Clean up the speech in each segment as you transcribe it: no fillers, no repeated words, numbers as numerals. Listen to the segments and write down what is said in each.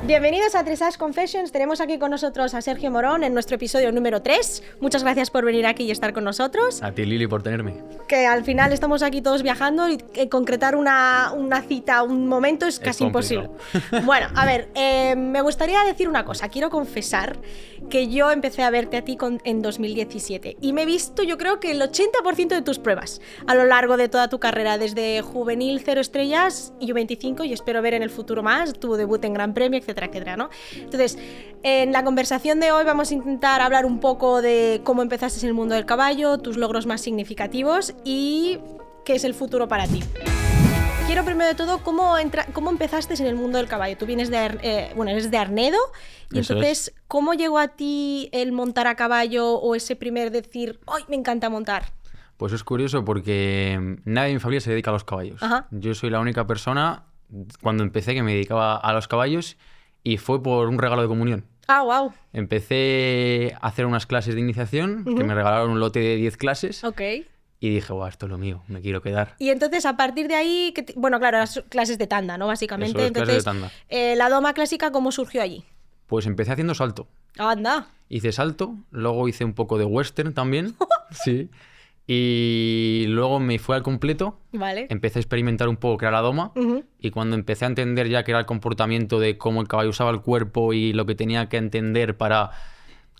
Bienvenidos a Dressage Confessions. Tenemos aquí con nosotros a Sergio Morón en nuestro episodio número 3. Muchas gracias por venir aquí y estar con nosotros. A ti, Lili, por tenerme. Que al final estamos aquí todos viajando y concretar una cita, un momento es casi imposible. Bueno, a ver, me gustaría decir una cosa. Quiero confesar que yo empecé a verte a ti en 2017 y me he visto, yo creo que el 80% de tus pruebas a lo largo de toda tu carrera, desde juvenil 0 estrellas y U25, y espero ver en el futuro más, tu debut en Gran Premio, etcétera, etcétera, ¿no? Entonces, en la conversación de hoy vamos a intentar hablar un poco de cómo empezaste en el mundo del caballo, tus logros más significativos y qué es el futuro para ti. Quiero primero de todo, ¿cómo empezaste en el mundo del caballo? Tú vienes eres de Arnedo, y Eso entonces, ¿cómo llegó a ti el montar a caballo o ese primer decir, ¡ay, me encanta montar! Pues es curioso porque nadie en mi familia se dedica a los caballos. Ajá. Yo soy la única persona, cuando empecé, que me dedicaba a los caballos y fue por un regalo de comunión. ¡Ah, wow! Empecé a hacer unas clases de iniciación, que me regalaron un lote de 10 clases. Ok. Y dije, guau, esto es lo mío, me quiero quedar. Y entonces, a partir de ahí, bueno, claro, las clases de tanda, ¿no? Básicamente. Eso es, entonces, clases de tanda. La doma clásica, ¿cómo surgió allí? Pues empecé haciendo salto. ¡Anda! Hice salto, luego hice un poco de western también. Sí. Y luego me fui al completo. Vale. Empecé a experimentar un poco qué era la doma. Y cuando empecé a entender ya qué era el comportamiento de cómo el caballo usaba el cuerpo y lo que tenía que entender para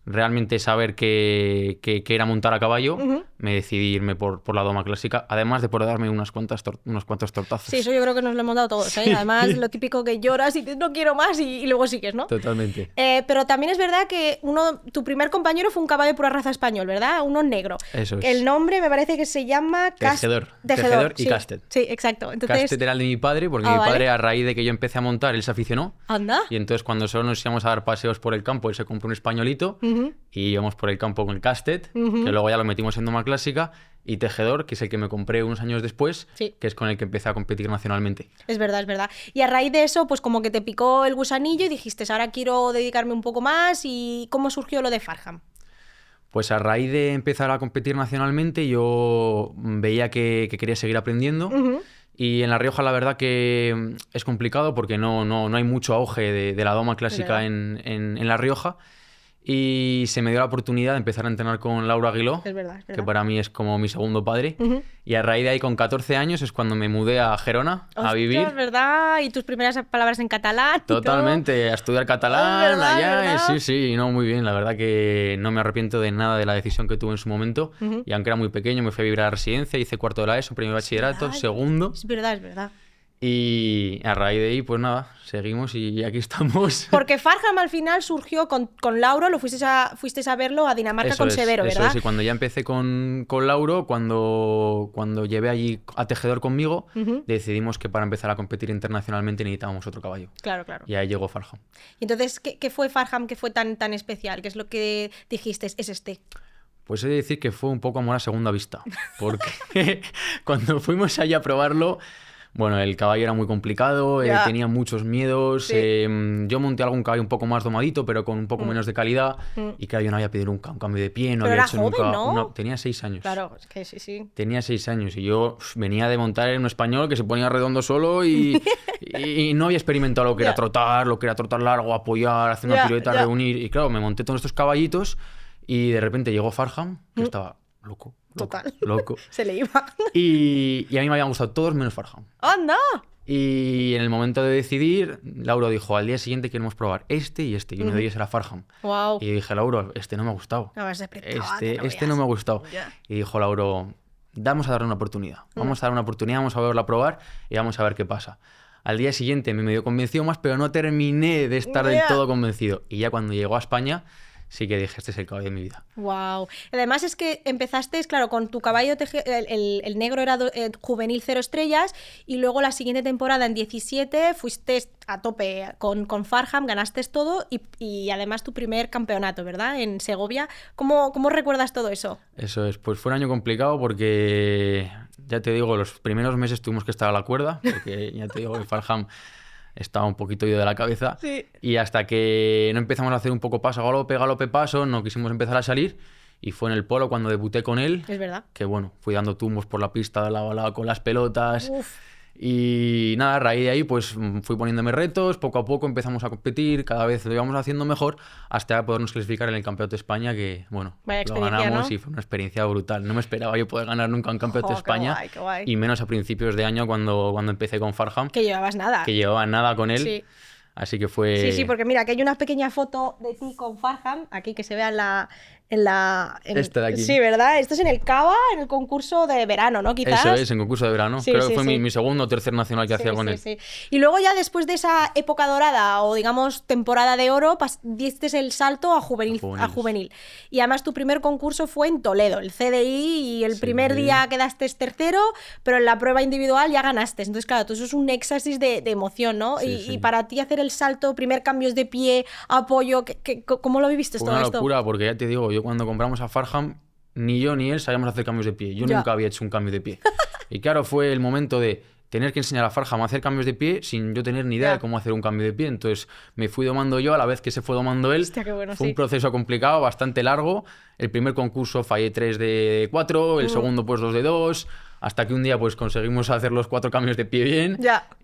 realmente saber qué era montar a caballo, me decidí irme por la doma clásica, además de por darme unos cuantos tortazos. Sí, eso yo creo que nos lo hemos dado todos, ¿eh? Sí. Además, lo típico que lloras y dices, no quiero más, y luego sigues, ¿no? Totalmente. Pero también es verdad que tu primer compañero fue un caballo de pura raza español, ¿verdad? Uno negro. Eso es. El nombre me parece que se llama... Tejedor y sí. Castet. Sí, exacto. Entonces... Castet era el de mi padre, porque mi padre, a raíz de que yo empecé a montar, él se aficionó. Anda. Y entonces cuando solo nos íbamos a dar paseos por el campo, él se compró un españolito y íbamos por el campo con el Castet, que luego ya lo metimos en doma clásica, y Tejedor, que es el que me compré unos años después, sí, que es con el que empecé a competir nacionalmente. Es verdad, es verdad. Y a raíz de eso, pues como que te picó el gusanillo y dijiste, ahora quiero dedicarme un poco más. ¿Y cómo surgió lo de Farham? Pues a raíz de empezar a competir nacionalmente, yo veía que quería seguir aprendiendo. Y en La Rioja la verdad que es complicado porque no hay mucho auge de la doma clásica en La Rioja. Y se me dio la oportunidad de empezar a entrenar con Lauro Aguiló, es verdad. que para mí es como mi segundo padre. Y a raíz de ahí, con 14 años, es cuando me mudé a Gerona a vivir. Es verdad, y tus primeras palabras en catalán. Totalmente, a estudiar catalán allá. ¿verdad? Sí, no, muy bien. La verdad que no me arrepiento de nada de la decisión que tuve en su momento. Y aunque era muy pequeño, me fui a vivir a la residencia, hice cuarto de la ESO, primer bachillerato, segundo. Es verdad. Y a raíz de ahí, pues nada, seguimos y aquí estamos. Porque Farham al final surgió con Lauro, fuisteis a verlo a Dinamarca con Severo, ¿verdad? Eso es, y cuando ya empecé con Lauro, cuando llevé allí a Tejedor conmigo, decidimos que para empezar a competir internacionalmente necesitábamos otro caballo. Claro. Y ahí llegó Farham. Y entonces, ¿qué fue Farham que fue tan especial? ¿Qué es lo que dijiste? Es este. Pues he de decir que fue un poco amor a segunda vista, porque cuando fuimos allá a probarlo, bueno, el caballo era muy complicado, tenía muchos miedos. Sí. Yo monté algún caballo un poco más domadito, pero con un poco menos de calidad. Y claro, yo no había pedido un cambio de pie, no pero había era hecho joven, nunca. ¿no? Tenía 6 años. Claro, es que sí. Tenía 6 años y yo venía de montar en un español que se ponía redondo solo y no había experimentado lo que era trotar largo, apoyar, hacer una pirueta, reunir. Y claro, me monté todos estos caballitos y de repente llegó Farham, que estaba loco. Se le iba. Y a mí me habían gustado todos menos Farham. ¡Anda! Y en el momento de decidir, Lauro dijo, al día siguiente queremos probar este y este. Y uno de ellos era Farham. Wow. Y dije, Lauro, este no me ha gustado. Este no me ha gustado. Y dijo Lauro, vamos a darle una oportunidad. Vamos a a verla a probar y vamos a ver qué pasa. Al día siguiente me medio convenció más, pero no terminé de estar del todo convencido. Y ya cuando llegó a España, sí que dije, este es el caballo de mi vida. Wow. Además es que empezasteis, claro, con tu caballo, el negro era juvenil 0 estrellas, y luego la siguiente temporada, en 17, fuiste a tope con Farham, ganaste todo, y además tu primer campeonato, ¿verdad? En Segovia. ¿Cómo recuerdas todo eso? Eso es, pues fue un año complicado porque, ya te digo, los primeros meses tuvimos que estar a la cuerda, porque ya te digo que Farham estaba un poquito ido de la cabeza. Sí. Y hasta que no empezamos a hacer un poco paso, galope, paso, no quisimos empezar a salir. Y fue en el polo cuando debuté con él. Es verdad. Que bueno, fui dando tumbos por la pista de lado a lado con las pelotas. Uf. Y nada, a raíz de ahí pues fui poniéndome retos, poco a poco empezamos a competir, cada vez lo íbamos haciendo mejor hasta podernos clasificar en el Campeonato de España, que bueno, lo ganamos, ¿no? Y fue una experiencia brutal. No me esperaba yo poder ganar nunca un Campeonato de España, qué guay. Y menos a principios de año cuando empecé con Farham. Que llevabas nada. Que llevaba nada con él. Sí. Así que fue... Sí, porque mira, que hay una pequeña foto de ti con Farham, aquí que se vea Esta de aquí. Sí, ¿verdad? Esto es en el Cava, en el concurso de verano, ¿no? Quizás. Eso es, en concurso de verano. Sí, Creo sí, que fue sí. mi segundo o tercer nacional que hacía con él. Sí. Y luego ya después de esa época dorada o digamos temporada de oro, diste el salto a juvenil. Y además tu primer concurso fue en Toledo, el CDI, y el primer día quedaste tercero, pero en la prueba individual ya ganaste. Entonces, claro, todo eso es un éxtasis de emoción, ¿no? Y para ti hacer el salto, primer cambios de pie, apoyo, ¿cómo lo viviste todo esto? Una locura, porque ya te digo, yo cuando compramos a Farham, ni yo ni él sabíamos hacer cambios de pie. Yo nunca había hecho un cambio de pie. Y claro, fue el momento de tener que enseñar a Farham a hacer cambios de pie sin yo tener ni idea de cómo hacer un cambio de pie. Entonces me fui domando yo a la vez que se fue domando él. Hostia, qué bueno, fue un proceso complicado, bastante largo. El primer concurso fallé 3 de 4, el segundo pues 2 de 2, hasta que un día pues conseguimos hacer los 4 cambios de pie bien.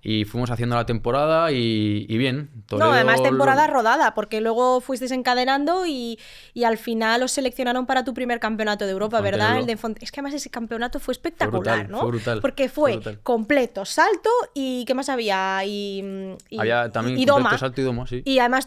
Y fuimos haciendo la temporada y bien. Toledo, no, además temporada rodada, porque luego fuisteis encadenando y al final os seleccionaron para tu primer campeonato de Europa, ¿verdad? El de es que además ese campeonato fue espectacular, ¿no? Fue brutal. Porque fue completo, salto y ¿qué más había? Había también y completo, doma. Salto y doma, sí. Y además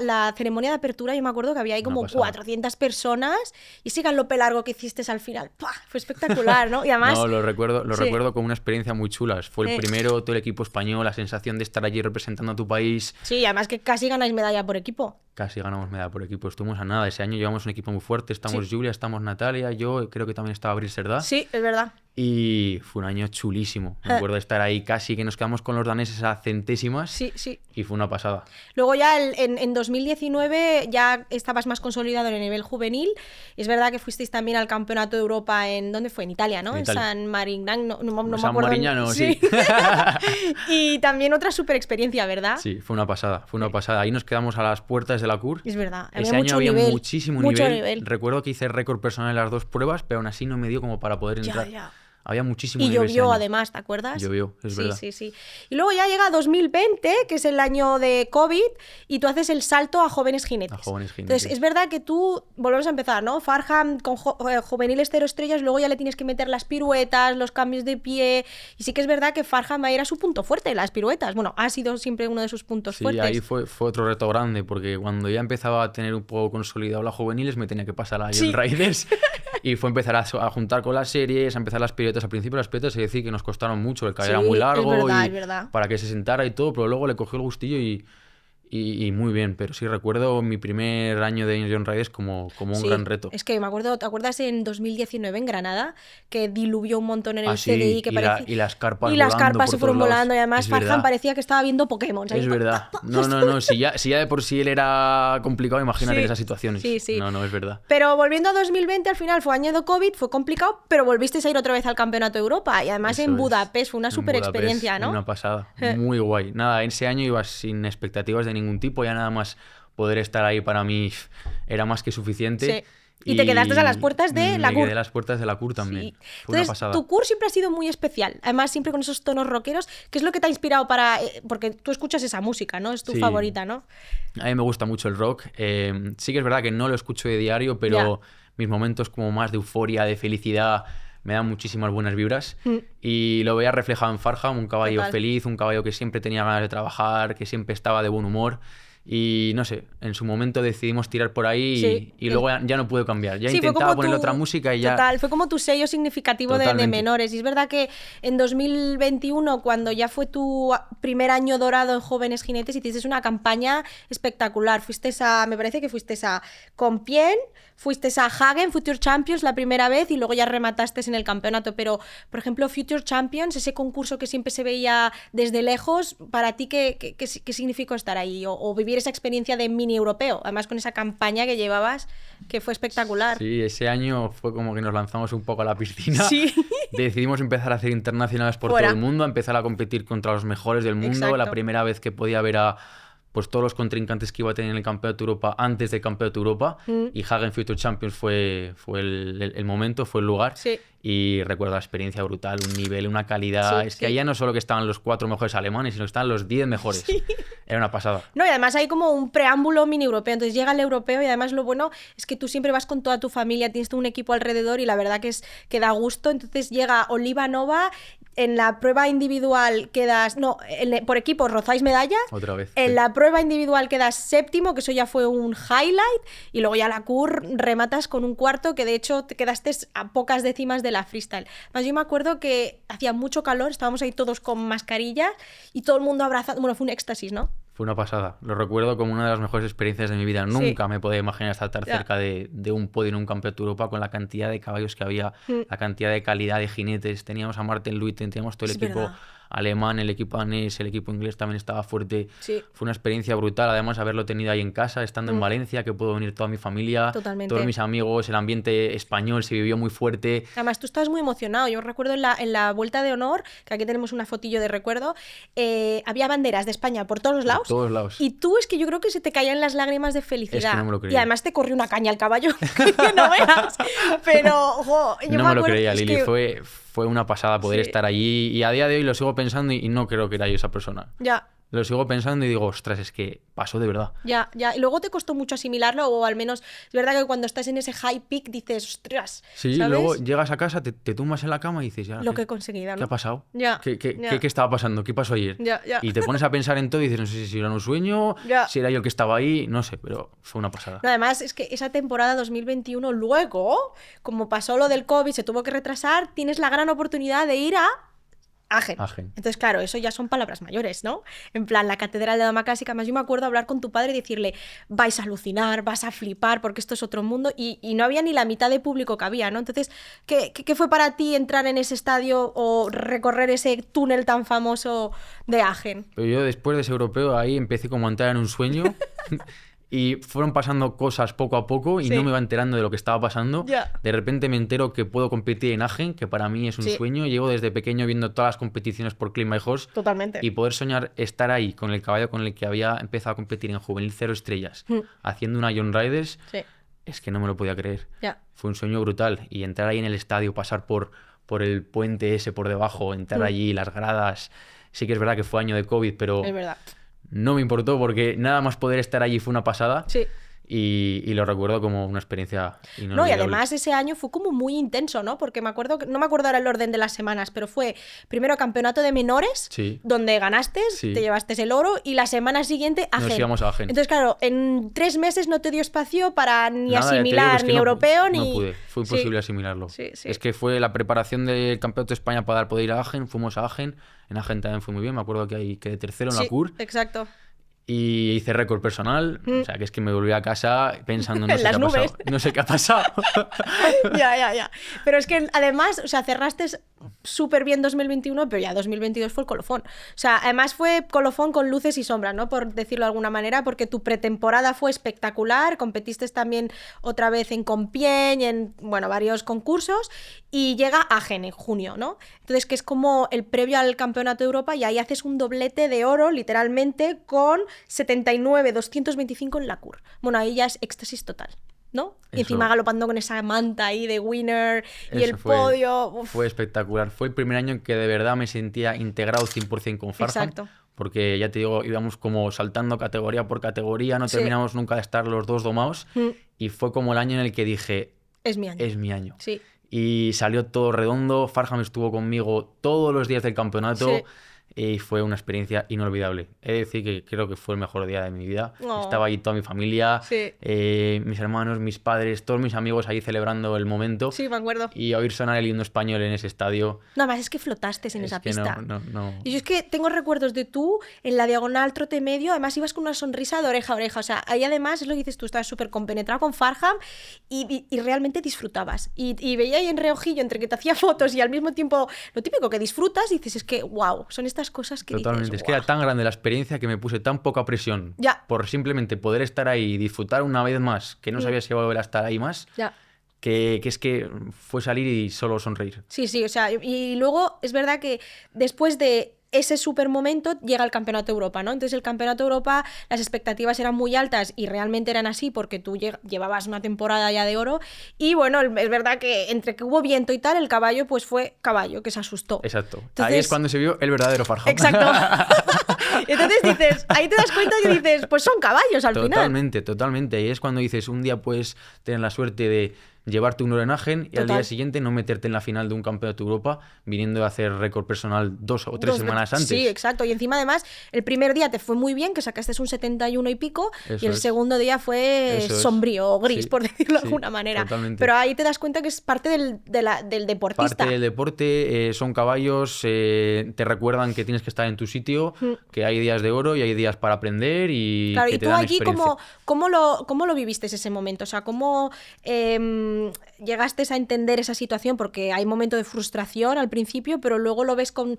la ceremonia de apertura, yo me acuerdo que había ahí como 400 personas y ese galope largo que hiciste al final, ¡pah! Fue espectacular, ¿no? Y además... No, lo recuerdo como una experiencia muy chula. Fue el primero, todo el equipo español, la sensación de estar allí representando a tu país. Sí, además que casi ganáis medalla por equipo. Casi ganamos medalla por equipo. Estuvimos a nada. Ese año llevamos un equipo muy fuerte. Estamos Julia, estamos Natalia, yo creo que también estaba Abril Serdá. Sí, es verdad. Y fue un año chulísimo. Me acuerdo de estar ahí casi que nos quedamos con los daneses a centésimas. Sí. Y fue una pasada. Luego ya en 2019 ya estabas más consolidado en el nivel juvenil. Es verdad que fuisteis también al Campeonato de Europa en... ¿Dónde fue? En Italia, ¿no? En San Marignano. No me San acuerdo. Marignano, sí. Y también otra super experiencia, ¿verdad? Sí, fue una pasada. Ahí nos quedamos a las puertas de la CUR. Es verdad. Ese año había muchísimo nivel. Recuerdo que hice récord personal en las 2 pruebas, pero aún así no me dio como para poder entrar. Ya. Había muchísimo nivel. Y llovió además, ¿te acuerdas? Llovió, es verdad. Sí. Y luego ya llega 2020, que es el año de COVID, y tú haces el salto a jóvenes jinetes. Entonces, es verdad que tú, volvemos a empezar, ¿no? Farham con juveniles 0 estrellas, luego ya le tienes que meter las piruetas, los cambios de pie, y sí que es verdad que Farham era su punto fuerte, las piruetas. Bueno, ha sido siempre uno de sus puntos fuertes. Sí, ahí fue otro reto grande, porque cuando ya empezaba a tener un poco consolidado las juveniles, me tenía que pasar a John Riders. Y fue empezar a juntar con las series, a empezar las piruetas. Al principio las piruetas, es decir, que nos costaron mucho, el cabello era muy largo, es verdad. Para que se sentara y todo, pero luego le cogió el gustillo y muy bien. Pero sí recuerdo mi primer año de John Riders como un gran reto. Es que me acuerdo, ¿te acuerdas en 2019 en Granada? Que diluvió un montón en el CDI. Que y las carpas se fueron volando, y además Farham parecía que estaba viendo Pokémon. ¿Sabes? Es verdad. No, si ya de por sí él era complicado, imagínate en esas situaciones. Sí. No, es verdad. Pero volviendo a 2020, al final fue año de COVID, fue complicado, pero volvisteis a ir otra vez al Campeonato de Europa, y además en Budapest, fue una super experiencia, ¿no? Una pasada, muy guay. Nada, ese año iba sin expectativas de ningún tipo, ya nada más poder estar ahí para mí era más que suficiente. Y te quedaste a las puertas de la CUR. Me quedé a las puertas de la CUR también. Fue Entonces, una pasada. Tu CUR siempre ha sido muy especial. Además, siempre con esos tonos rockeros. ¿Qué es lo que te ha inspirado para...? Porque tú escuchas esa música, ¿no? Es tu favorita, ¿no? A mí me gusta mucho el rock. Sí que es verdad que no lo escucho de diario, pero mis momentos como más de euforia, de felicidad, me dan muchísimas buenas vibras. Y lo veía reflejado en Farham, un caballo feliz, un caballo que siempre tenía ganas de trabajar, que siempre estaba de buen humor. Y no sé, en su momento decidimos tirar por ahí y luego ya no pude cambiar. Ya intentaba ponerle otra música y ya... Total, fue como tu sello significativo de menores. Y es verdad que en 2021, cuando ya fue tu primer año dorado en Jóvenes Jinetes, hiciste una campaña espectacular. Me parece que fuiste a Compiègne, fuiste a Hagen, Future Champions la primera vez, y luego ya remataste en el campeonato. Pero, por ejemplo, Future Champions, ese concurso que siempre se veía desde lejos, ¿para ti qué significó estar ahí? O vivir esa experiencia de mini europeo, además con esa campaña que llevabas, que fue espectacular. Sí, ese año fue como que nos lanzamos un poco a la piscina. Sí. Decidimos empezar a hacer internacionales por todo el mundo, a empezar a competir contra los mejores del mundo. Exacto. La primera vez que podía ver a pues todos los contrincantes que iba a tener en el Campeonato de Europa antes del Campeonato de Europa, y Hagen Future Champions fue el momento, fue el lugar. Sí. Y recuerdo la experiencia brutal, un nivel, una calidad. Es que allá no solo que estaban los 4 mejores alemanes, sino que estaban los 10 mejores. Sí. Era una pasada. No, y además hay como un preámbulo mini europeo. Entonces llega el europeo y además lo bueno es que tú siempre vas con toda tu familia, tienes todo un equipo alrededor y la verdad que da gusto. Entonces llega Oliva Nova. En la prueba individual quedas... No, por equipos rozáis medalla. Otra vez. En la prueba individual quedas séptimo, que eso ya fue un highlight. Y luego ya la CUR rematas con un cuarto, que de hecho te quedaste a pocas décimas de la freestyle. Más yo me acuerdo que hacía mucho calor, estábamos ahí todos con mascarillas y todo el mundo abrazado. Bueno, fue un éxtasis, ¿no? Fue una pasada. Lo recuerdo como una de las mejores experiencias de mi vida. Nunca me podía imaginar estar tan cerca de un podio en un campeonato de Europa con la cantidad de caballos que había, la cantidad de calidad de jinetes. Teníamos a Martin Luiten, teníamos todo el equipo alemán, el equipo danés, el equipo inglés también estaba fuerte. Sí. Fue una experiencia brutal. Además, haberlo tenido ahí en casa, estando en Valencia, que pudo venir toda mi familia, Totalmente. todos mis amigos, el ambiente español se vivió muy fuerte. Además, tú estabas muy emocionado. Yo recuerdo en la vuelta de honor, que aquí tenemos una fotillo de recuerdo, había banderas de España por todos lados. Por todos lados. Y tú es que yo creo que se te caían las lágrimas de felicidad. Es que no me lo creía. Y además te corrió una caña al caballo, que no veas. Pero, yo no me lo creía, es Lili. que... Fue una pasada poder estar allí y a día de hoy lo sigo pensando y no creo que era yo esa persona. Ya. Lo sigo pensando y digo, ostras, es que pasó de verdad. Ya. Y luego te costó mucho asimilarlo, o al menos es verdad que cuando estás en ese high peak dices, ostras. Sí, ¿sabes? luego llegas a casa, te tumbas en la cama y dices, ya, lo que he conseguido, ¿no? ¿qué ha pasado? Ya. ¿Qué estaba pasando? ¿Qué pasó ayer? Ya. Y te pones a pensar en todo y dices, no sé si era un sueño, si era yo el que estaba ahí, no sé, pero fue una pasada. No, además, es que esa temporada 2021, luego, como pasó lo del COVID, se tuvo que retrasar, tienes la gran oportunidad de ir a Agen. Entonces, claro, eso ya son palabras mayores, ¿no? En plan, la catedral de dama clásica. Más yo me acuerdo hablar con tu padre y decirle, vais a alucinar, vas a flipar, porque esto es otro mundo, y no había ni la mitad de público que había, ¿no? Entonces, ¿qué fue para ti entrar en ese estadio o recorrer ese túnel tan famoso de Agen? Pero yo después de ese europeo ahí empecé como a entrar en un sueño y fueron pasando cosas poco a poco y no me iba enterando de lo que estaba pasando. De repente me entero que puedo competir en Agen, que para mí es un sueño. Llevo desde pequeño viendo todas las competiciones por Clean My Horse. Totalmente. Y poder soñar estar ahí con el caballo con el que había empezado a competir en Juvenil 0 estrellas, haciendo una Young Riders, es que no me lo podía creer. Fue un sueño brutal. Y entrar ahí en el estadio, pasar por el puente ese por debajo, entrar allí, las gradas. Sí que es verdad que fue año de COVID, pero... Es verdad. No me importó porque nada más poder estar allí fue una pasada. Sí. Y lo recuerdo como una experiencia inolvidable. No, y además ese año fue como muy intenso, ¿no? Porque me acuerdo, no me acuerdo ahora el orden de las semanas, pero fue primero campeonato de menores, donde ganaste, te llevaste el oro, y la semana siguiente Agen. Nos íbamos a Agen. Entonces, claro, en 3 meses no te dio espacio para ni asimilar, ni europeo, ni... No pude, fue imposible asimilarlo. Es que fue la preparación del campeonato de España para poder ir a Agen, fuimos a Agen, en Agen también fue muy bien, me acuerdo que ahí quedé tercero en la CUR. Exacto. Y hice récord personal, o sea, que es que me volví a casa pensando, no sé qué ha pasado. No sé qué ha pasado. Ya. Pero es que además, o sea, cerraste súper bien 2021, pero ya 2022 fue el colofón. O sea, además fue colofón con luces y sombras, ¿no? Por decirlo de alguna manera, porque tu pretemporada fue espectacular, competiste también otra vez en Compiègne, en, bueno, varios concursos, y llega Agen en junio, ¿no? Entonces, que es como el previo al Campeonato de Europa, y ahí haces un doblete de oro, literalmente, con 79, 225 en la CUR. Bueno, ahí ya es éxtasis total, ¿no? Y encima galopando con esa manta ahí de winner y el podio. Fue espectacular. Fue el primer año en que de verdad me sentía integrado 100% con Farham. Exacto. Porque ya te digo, íbamos como saltando categoría por categoría, no terminamos nunca de estar los dos domados. Y fue como el año en el que dije, es mi año. Es mi año. Sí. Y salió todo redondo. Farham estuvo conmigo todos los días del campeonato. Sí. Y fue una experiencia inolvidable. He de decir que creo que fue el mejor día de mi vida. Estaba ahí toda mi familia, mis hermanos, mis padres, todos mis amigos ahí celebrando el momento. Sí, me acuerdo. Y oír sonar el himno español en ese estadio. Nada más es que flotaste en esa pista. No. Y yo es que tengo recuerdos de tú en la diagonal trote medio, además ibas con una sonrisa de oreja a oreja. O sea, ahí además es lo que dices tú, estabas súper compenetrado con Farham y realmente disfrutabas. Y veía ahí en reojillo entre que te hacía fotos y al mismo tiempo lo típico que disfrutas y dices, es que wow, son estas cosas que totalmente, dices, es que era tan grande la experiencia que me puse tan poca presión por simplemente poder estar ahí y disfrutar una vez más, que no sabía si iba a volver a estar ahí más, que es que fue salir y solo sonreír. Sí, o sea, y luego es verdad que después de ese super momento llega el Campeonato de Europa, ¿no? Entonces el Campeonato de Europa, las expectativas eran muy altas y realmente eran así porque tú llevabas una temporada ya de oro y bueno, es verdad que entre que hubo viento y tal, el caballo pues fue caballo, que se asustó. Exacto. Entonces, ahí es cuando se vio el verdadero Farham. Exacto. Entonces dices, ahí te das cuenta que dices, pues son caballos al final. Totalmente, totalmente. Y es cuando dices, un día puedes tener la suerte de llevarte un oro en Agen y al día siguiente no meterte en la final de un Campeonato de Europa viniendo a hacer récord personal 2 o 3 semanas antes. Sí, exacto. Y encima además, el primer día te fue muy bien, que sacaste un 71 y pico, y el segundo día fue sombrío o gris, por decirlo de alguna manera. Totalmente. Pero ahí te das cuenta que es parte del deportista. Parte del deporte, son caballos, te recuerdan que tienes que estar en tu sitio, que hay días de oro y hay días para aprender y claro, que y te tú dan allí, experiencia. ¿cómo lo viviste ese momento? O sea, ¿cómo llegaste a entender esa situación? Porque hay momento de frustración al principio, pero luego lo ves con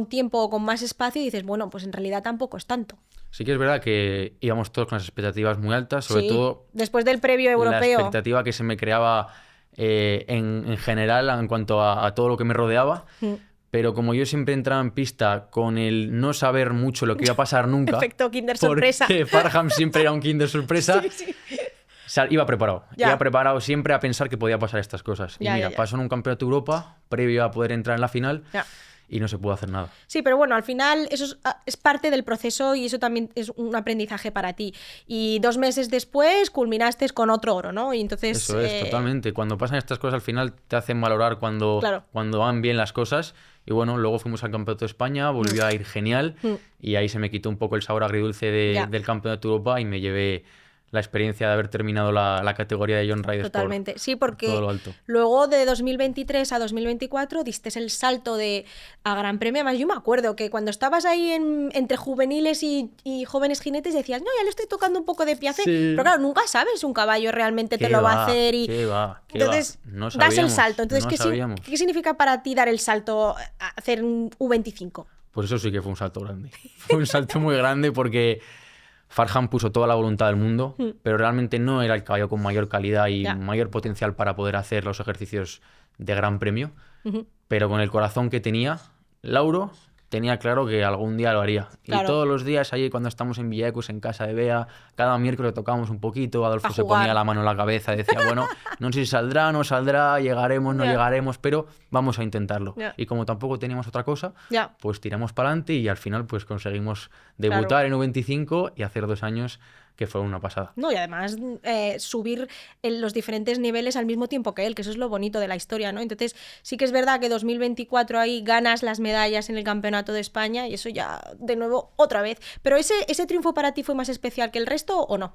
tiempo o con más espacio y dices, bueno, pues en realidad tampoco es tanto. Sí que es verdad que íbamos todos con las expectativas muy altas, sobre todo después del previo europeo. La expectativa que se me creaba en general en cuanto a todo lo que me rodeaba. Pero como yo siempre entraba en pista con el no saber mucho lo que iba a pasar nunca, efecto Kinder sorpresa, porque Farham siempre era un Kinder sorpresa, sí. Iba preparado siempre a pensar que podía pasar estas cosas. Y mira, pasó en un Campeonato de Europa, previo a poder entrar en la final, y no se pudo hacer nada. Sí, pero bueno, al final eso es parte del proceso y eso también es un aprendizaje para ti. Y 2 meses después culminaste con otro oro, ¿no? Y entonces, eso es, totalmente. Cuando pasan estas cosas al final te hacen valorar cuando van bien las cosas. Y bueno, luego fuimos al Campeonato de España, volvió a ir genial y ahí se me quitó un poco el sabor agridulce del Campeonato de Europa y me llevé la experiencia de haber terminado la categoría de John Riders. Totalmente, sí, porque todo lo alto. Luego de 2023 a 2024 diste el salto a Gran Premio. Además, yo me acuerdo que cuando estabas ahí entre juveniles y jóvenes jinetes decías, no, ya le estoy tocando un poco de Piaffe, pero claro, nunca sabes si un caballo realmente te lo va a hacer y entonces no das el salto. Entonces, no ¿qué significa para ti dar el salto a hacer un U25? Pues eso sí que fue un salto grande. Fue un salto muy grande porque Farham puso toda la voluntad del mundo, pero realmente no era el caballo con mayor calidad y mayor potencial para poder hacer los ejercicios de Gran Premio. Pero con el corazón que tenía, Lauro tenía claro que algún día lo haría. Claro. Y todos los días, allí cuando estamos en Villecus, en casa de Bea, cada miércoles tocábamos un poquito, Adolfo se ponía la mano en la cabeza y decía, bueno, no sé si saldrá, no saldrá, llegaremos, no llegaremos, pero vamos a intentarlo. Y como tampoco teníamos otra cosa, pues tiramos para adelante y al final pues conseguimos debutar en U25 y hacer 2 años que fue una pasada. No, y además subir en los diferentes niveles al mismo tiempo que él, que eso es lo bonito de la historia, ¿no? Entonces sí que es verdad que 2024 ahí ganas las medallas en el Campeonato de España y eso ya, de nuevo, otra vez. Pero ¿ese triunfo para ti fue más especial que el resto o no?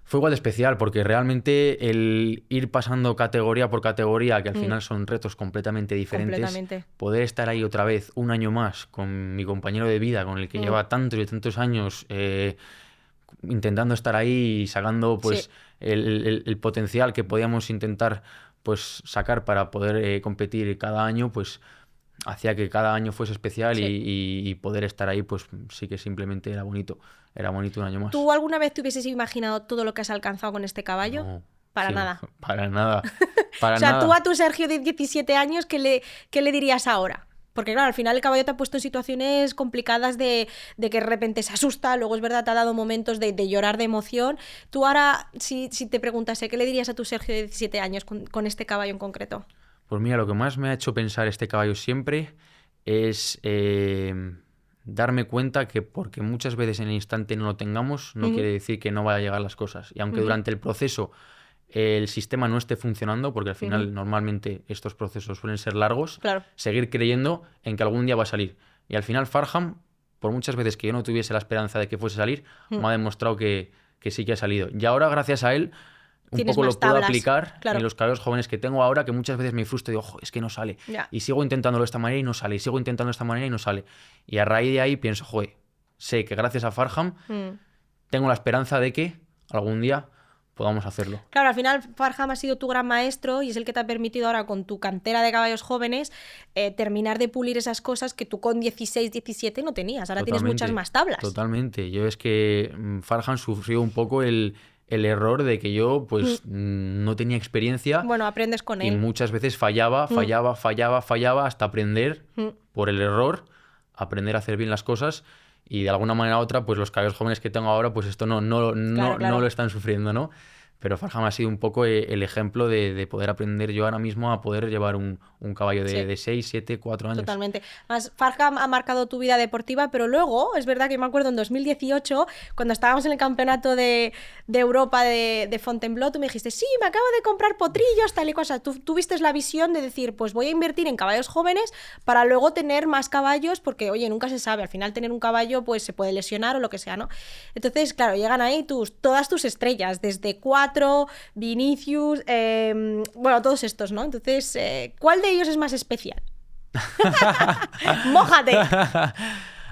Fue igual de especial porque realmente el ir pasando categoría por categoría, que al final son retos completamente diferentes, poder estar ahí otra vez un año más con mi compañero de vida, con el que lleva tantos y tantos años intentando estar ahí y sacando pues el potencial que podíamos intentar pues sacar para poder competir cada año, pues hacía que cada año fuese especial y poder estar ahí pues sí que simplemente era bonito un año más. ¿Tú alguna vez te hubieses imaginado todo lo que has alcanzado con este caballo? No, para nada. Para nada. Para o sea, nada. tú a tu Sergio de 17 años, ¿qué le dirías ahora? Porque claro, al final el caballo te ha puesto en situaciones complicadas de que de repente se asusta, luego es verdad, te ha dado momentos de llorar de emoción. Tú ahora, si te preguntase, ¿qué le dirías a tu Sergio de 17 años con este caballo en concreto? Pues mira, lo que más me ha hecho pensar este caballo siempre es darme cuenta que porque muchas veces en el instante no lo tengamos, no quiere decir que no vayan a llegar las cosas. Y aunque durante el proceso el sistema no esté funcionando, porque al final normalmente estos procesos suelen ser largos, seguir creyendo en que algún día va a salir. Y al final Farham, por muchas veces que yo no tuviese la esperanza de que fuese a salir, me ha demostrado que sí que ha salido. Y ahora, gracias a él, un poco lo puedo aplicar en los caballos jóvenes que tengo ahora, que muchas veces me frustro y digo, ojo, es que no sale. Y sigo intentándolo de esta manera y no sale. Y sigo intentando de esta manera y no sale. Y a raíz de ahí pienso, joder, sé que gracias a Farham tengo la esperanza de que algún día podamos hacerlo. Claro, al final Farham ha sido tu gran maestro y es el que te ha permitido ahora con tu cantera de caballos jóvenes terminar de pulir esas cosas que tú con 16, 17 no tenías. Ahora tienes muchas más tablas. Totalmente. Yo es que Farham sufrió un poco el error de que yo pues no tenía experiencia. Bueno, aprendes con él. Y muchas veces fallaba hasta aprender por el error aprender a hacer bien las cosas y de alguna manera u otra, pues los caballos jóvenes que tengo ahora, pues esto no lo están sufriendo, ¿no? Pero Farham ha sido un poco el ejemplo de poder aprender yo ahora mismo a poder llevar un caballo de 6, 7, 4 años. Totalmente. Además, Farham ha marcado tu vida deportiva, pero luego, es verdad que me acuerdo en 2018, cuando estábamos en el campeonato de Europa de Fontainebleau, tú me dijiste, sí, me acabo de comprar potrillos, tal y cosa. Tú tuviste la visión de decir, pues voy a invertir en caballos jóvenes para luego tener más caballos, porque, oye, nunca se sabe, al final tener un caballo pues se puede lesionar o lo que sea, ¿no? Entonces, claro, llegan ahí todas tus estrellas, desde 4, Vinicius, bueno, todos estos, ¿no? Entonces, ¿cuál de ellos es más especial? ¡Mójate!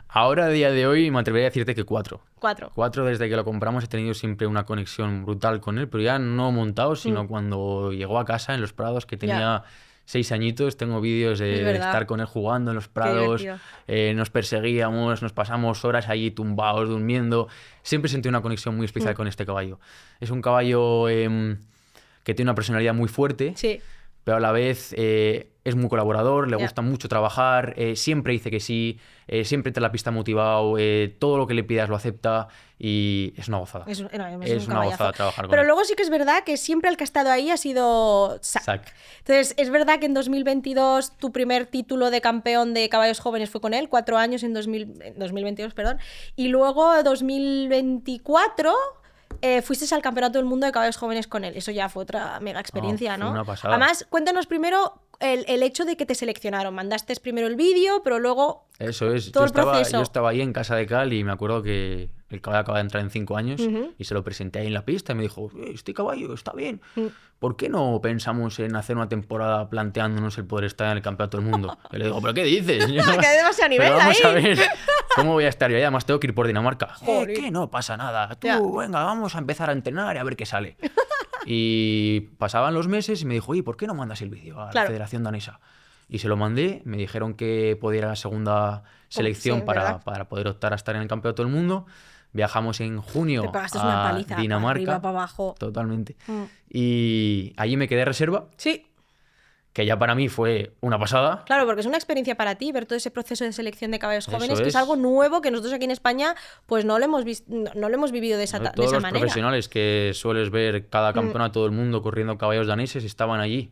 Ahora, a día de hoy, me atrevería a decirte que 4. 4. 4, desde que lo compramos he tenido siempre una conexión brutal con él, pero ya no montado, sino cuando llegó a casa en los prados, que tenía 6 añitos, tengo vídeos de estar con él jugando en los prados, nos perseguíamos, nos pasamos horas allí tumbados, durmiendo. Siempre sentí una conexión muy especial con este caballo. Es un caballo que tiene una personalidad muy fuerte, pero a la vez es muy colaborador, le gusta mucho trabajar, siempre dice que sí, siempre te la pista motivado, todo lo que le pidas lo acepta y es una gozada. Es una gozada trabajar con él. Pero luego sí que es verdad que siempre el que ha estado ahí ha sido Zach. Entonces, es verdad que en 2022 tu primer título de campeón de caballos jóvenes fue con él, 4 años en 2022, perdón, y luego 2024... fuiste al Campeonato del Mundo de Caballos Jóvenes con él. Eso ya fue otra mega experiencia, ¿no? Una pasada. Además, cuéntanos primero el hecho de que te seleccionaron. Mandaste primero el vídeo, pero luego eso es. Todo el proceso. Yo estaba ahí en casa de Cal y me acuerdo que el caballo acaba de entrar en 5 años y se lo presenté ahí en la pista y me dijo, este caballo está bien. ¿Por qué no pensamos en hacer una temporada planteándonos el poder estar en el Campeonato del Mundo? Y le digo, ¿pero qué dices? Que hay demasiado nivel vamos ahí. A ver, ¿cómo voy a estar yo? Y además tengo que ir por Dinamarca. ¿Qué? No pasa nada. Tú, venga, vamos a empezar a entrenar y a ver qué sale. Y pasaban los meses y me dijo, oye, ¿por qué no mandas el vídeo a la Federación Danesa? Y se lo mandé, me dijeron que podía ir a la segunda selección para poder optar a estar en el Campeonato del Mundo. Viajamos en junio a Dinamarca. Arriba, para abajo. Totalmente. Y allí me quedé reserva. Sí. Que ya para mí fue una pasada. Claro, porque es una experiencia para ti ver todo ese proceso de selección de caballos jóvenes, que es algo nuevo que nosotros aquí en España pues no lo hemos vivido de esa manera. Todos los profesionales que sueles ver cada campeonato del mundo corriendo caballos daneses estaban allí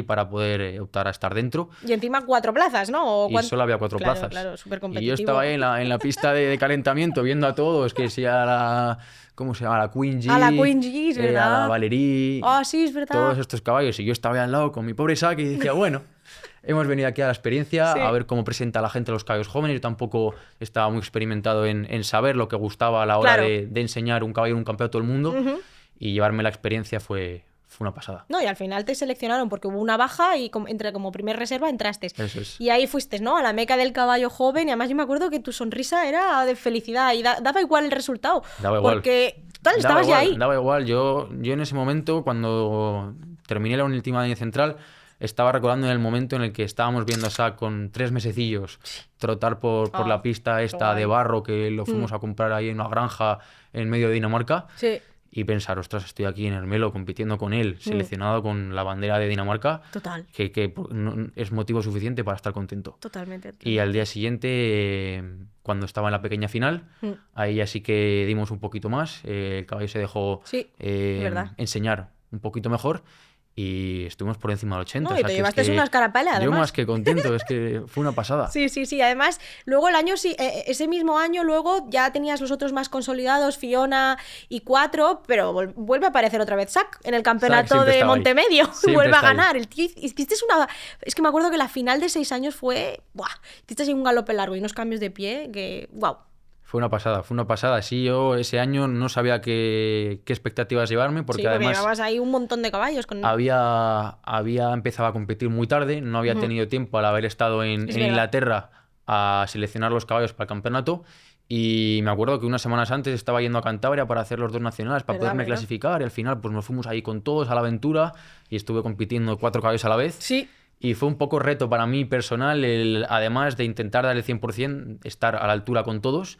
para poder optar a estar dentro. Y encima 4 plazas, ¿no? Y solo había 4 plazas. Claro, súper competitivo. Y yo estaba ahí en la pista de calentamiento viendo a todos, que sea la... ¿Cómo se llama? La Queen G. A la Queen G, es verdad. A la Valerie. Sí, es verdad. Todos estos caballos. Y yo estaba ahí al lado con mi pobre Isaac y decía, bueno, hemos venido aquí a la experiencia, a ver cómo presenta la gente los caballos jóvenes. Yo tampoco estaba muy experimentado en saber lo que gustaba a la hora de enseñar un caballo en un campeonato del mundo. Y llevarme la experiencia fue una pasada. No, y al final te seleccionaron porque hubo una baja y como primer reserva entraste. Eso es. Y ahí fuiste, ¿no? A la meca del caballo joven. Y además yo me acuerdo que tu sonrisa era de felicidad y daba igual el resultado. Daba igual. Porque tú estabas ya ahí. Daba igual. Yo en ese momento, cuando terminé la última línea central, estaba recordando en el momento en el que estábamos viendo a Zach con 3 mesecillos trotar por la pista esta de barro que lo fuimos a comprar ahí en una granja en medio de Dinamarca. Sí. Y pensar, ostras, estoy aquí en Hermelo compitiendo con él, seleccionado con la bandera de Dinamarca. Total. Que es motivo suficiente para estar contento. Totalmente. Y al día siguiente, cuando estaba en la pequeña final, ahí ya sí que dimos un poquito más. El caballo se dejó enseñar un poquito mejor. Y estuvimos por encima del 80. No, y te llevaste una escarapela, además. Yo más que contento, es que fue una pasada. Sí. Además, luego ese mismo año, luego ya tenías los otros más consolidados, Fiona y 4, pero vuelve a aparecer otra vez Zach en el campeonato de Montemedio. Vuelve a ganar. El tío, es que me acuerdo que la final de 6 años fue... ¡Buah! Hiciste así un galope largo y unos cambios de pie que... ¡Wow! Fue una pasada. Sí, yo ese año no sabía qué expectativas llevarme, porque además llevabas ahí un montón de caballos. Había empezado a competir muy tarde, no había tenido tiempo al haber estado en Inglaterra a seleccionar los caballos para el campeonato. Y me acuerdo que unas semanas antes estaba yendo a Cantabria para hacer los 2 nacionales, para poderme clasificar. Y al final pues nos fuimos ahí con todos a la aventura y estuve compitiendo 4 caballos a la vez. Sí. Y fue un poco reto para mí personal, además de intentar dar el 100%, estar a la altura con todos.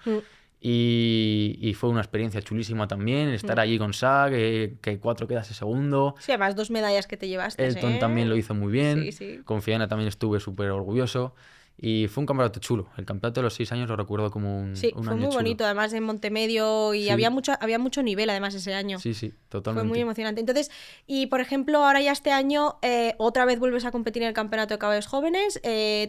Y fue una experiencia chulísima también, estar allí con Zach, que 4 quedase segundo. Sí, además 2 medallas que te llevaste. Elton también lo hizo muy bien. Sí. Con Fiona también estuve súper orgulloso. Y fue un campeonato chulo. El campeonato de los 6 años lo recuerdo como un Sí, un fue año muy chulo. bonito, además en Montemedio, y Sí. había mucho nivel además ese año. Sí, sí, Fue totalmente. muy emocionante. Entonces, y por ejemplo, ahora ya este año otra vez vuelves a competir en el Campeonato de Caballos Jóvenes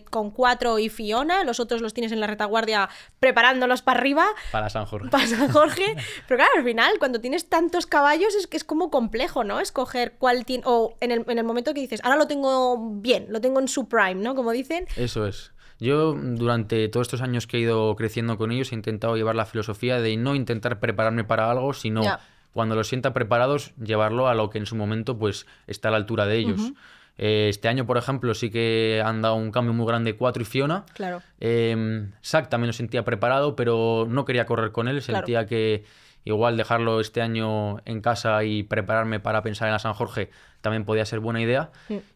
con 4 y Fiona, los otros los tienes en la retaguardia preparándolos para arriba, Para San Jorge. para San Jorge. Pero claro, al final, cuando tienes tantos caballos, es que es como complejo, ¿no? Escoger cuál tiene. O en el momento que dices, ahora lo tengo bien, lo tengo en su prime, ¿no? Como dicen. Eso es. Yo durante todos estos años que he ido creciendo con ellos he intentado llevar la filosofía de no intentar prepararme para algo, sino Ya. cuando los sienta preparados, llevarlo a lo que en su momento pues está a la altura de ellos. Este año, por ejemplo, sí que han dado un cambio muy grande 4 y Fiona. Claro. Sac también lo sentía preparado, pero no quería correr con él. Sentía que igual dejarlo este año en casa y prepararme para pensar en la San Jorge también podía ser buena idea.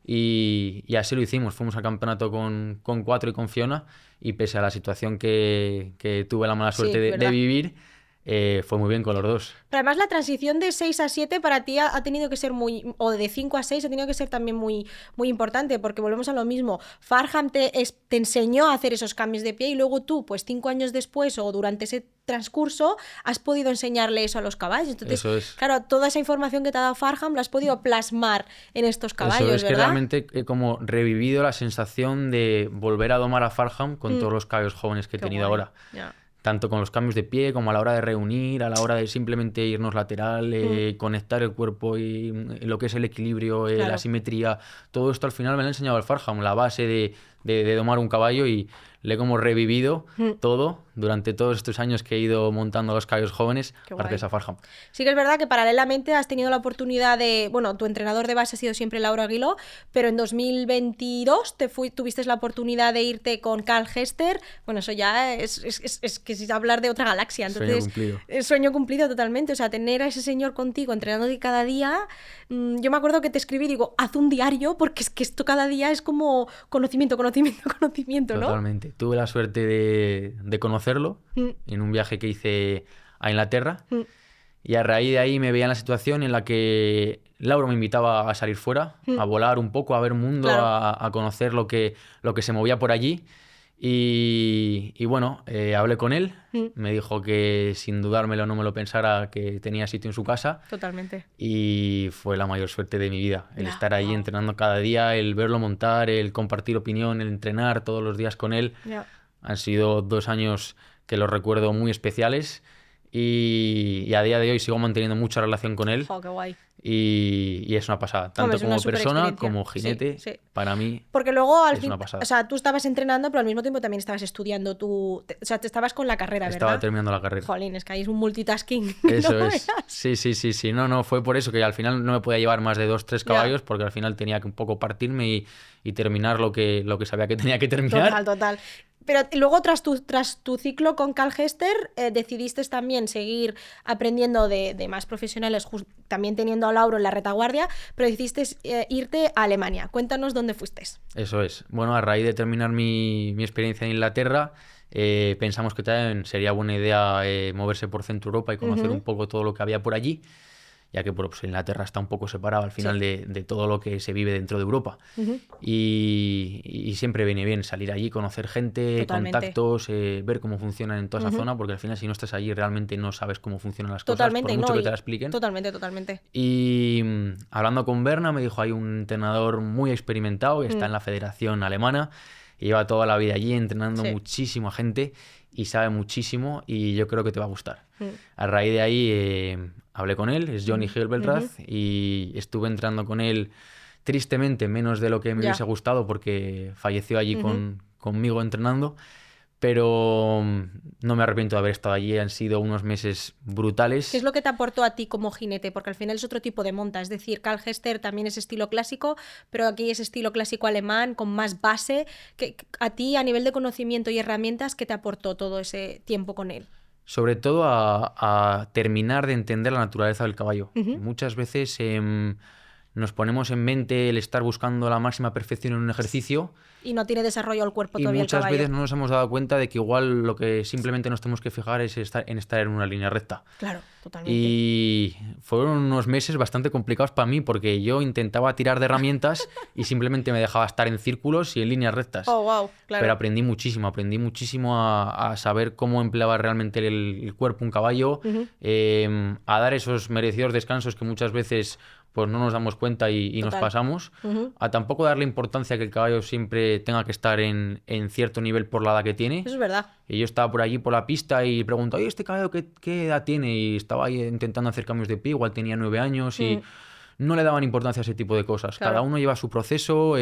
Y así lo hicimos. Fuimos al campeonato con 4 y con Fiona. Y pese a la situación que tuve la mala Sí, suerte de ¿verdad? vivir, fue muy bien con los dos. Pero además la transición de 6 a 7 para ti ha tenido que ser muy, o de 5 a 6 ha tenido que ser también muy, muy importante, porque volvemos a lo mismo. Farham te enseñó a hacer esos cambios de pie y luego tú, pues 5 años después o durante ese transcurso, has podido enseñarle eso a los caballos. Entonces, Eso es. claro, toda esa información que te ha dado Farham la has podido plasmar en estos caballos, Eso es, que ¿verdad? realmente he como revivido la sensación de volver a domar a Farham con todos los caballos jóvenes que he Qué tenido guay. ahora. Ya. Tanto con los cambios de pie como a la hora de reunir, a la hora de simplemente irnos lateral, conectar el cuerpo y lo que es el equilibrio, Claro. la simetría. Todo esto al final me lo ha enseñado el Farham, la base de domar un caballo, y le he como revivido todo durante todos estos años que he ido montando los caballos jóvenes Qué gracias guay. a Farham. Sí que es verdad que paralelamente has tenido la oportunidad de, bueno, tu entrenador de base ha sido siempre Lauro Aguiló, pero en 2022 tuviste la oportunidad de irte con Carl Hester. Bueno, eso ya es que es hablar de otra galaxia. Sueño Entonces, cumplido. es sueño cumplido totalmente. O sea, tener a ese señor contigo entrenándote cada día. Yo me acuerdo que te escribí y digo, haz un diario, porque es que esto cada día es como conocimiento, ¿no? Totalmente. Tuve la suerte de conocerlo en un viaje que hice a Inglaterra, y a raíz de ahí me veía en la situación en la que Laura me invitaba a salir fuera, a volar un poco, a ver mundo, Claro. a conocer lo que se movía por allí. Y bueno, hablé con él, me dijo que sin dudármelo, no me lo pensara, que tenía sitio en su casa. Totalmente. Y fue la mayor suerte de mi vida, el Ya, estar ahí wow. entrenando cada día, el verlo montar, el compartir opinión, el entrenar todos los días con él. Ya. Han sido 2 años que los recuerdo muy especiales, y a día de hoy sigo manteniendo mucha relación con él. Jo, qué guay. Y es una pasada, tanto Hombre, es una como persona superexperiencia. como jinete. Sí, sí. Para mí Porque luego al es fin, una pasada. o sea, tú estabas entrenando, pero al mismo tiempo también estabas estudiando o sea, te estabas con la carrera, estaba ¿verdad? terminando la carrera. Jolín, es que ahí es un multitasking. que Eso no es. veas. Sí. No, fue por eso que al final no me podía llevar más de 2-3 Ya. caballos, porque al final tenía que un poco partirme y terminar lo que sabía que tenía que terminar. Total. Pero luego, tras tu ciclo con Carl Hester, decidiste también seguir aprendiendo de más profesionales, también teniendo a Lauro en la retaguardia, pero decidiste irte a Alemania. Cuéntanos dónde fuiste. Eso es. Bueno, a raíz de terminar mi experiencia en Inglaterra, pensamos que también sería buena idea moverse por Centro Europa y conocer un poco todo lo que había por allí, ya que pues, Inglaterra está un poco separado al final de todo lo que se vive dentro de Europa. Y siempre viene bien salir allí, conocer gente, Totalmente. contactos, ver cómo funcionan en toda esa zona, porque al final si no estás allí realmente no sabes cómo funcionan las Totalmente, cosas, por mucho ¿no? que te la expliquen. Totalmente. Y hablando con Berna, me dijo, hay un entrenador muy experimentado que está en la Federación Alemana y lleva toda la vida allí entrenando Sí. muchísima gente y sabe muchísimo, y yo creo que te va a gustar. A raíz de ahí hablé con él, es Johnny Hilbelrath, y estuve entrenando con él tristemente menos de lo que me Ya. hubiese gustado, porque falleció allí conmigo entrenando. Pero no me arrepiento de haber estado allí, han sido unos meses brutales. ¿Qué es lo que te aportó a ti como jinete? Porque al final es otro tipo de monta. Es decir, Carl Hester también es estilo clásico, pero aquí es estilo clásico alemán, con más base. A ti, a nivel de conocimiento y herramientas, ¿qué te aportó todo ese tiempo con él? Sobre todo a terminar de entender la naturaleza del caballo. Muchas veces nos ponemos en mente el estar buscando la máxima perfección en un ejercicio. Y no tiene desarrollo el cuerpo Y todavía el muchas caballo. veces no nos hemos dado cuenta de que igual lo que simplemente nos tenemos que fijar es estar en una línea recta. Claro, totalmente. Y fueron unos meses bastante complicados para mí porque yo intentaba tirar de herramientas y simplemente me dejaba estar en círculos y en líneas rectas. Oh, wow, claro. Pero aprendí muchísimo a saber cómo empleaba realmente el cuerpo un caballo, a dar esos merecidos descansos que muchas veces pues no nos damos cuenta y nos pasamos, a tampoco darle importancia a que el caballo siempre tenga que estar en cierto nivel por la edad que tiene. Eso es verdad. Y yo estaba por allí por la pista y pregunto, oye, ¿este caballo qué edad tiene? Y estaba ahí intentando hacer cambios de pie, igual tenía 9 años y no le daban importancia a ese tipo de cosas. Claro. Cada uno lleva su proceso,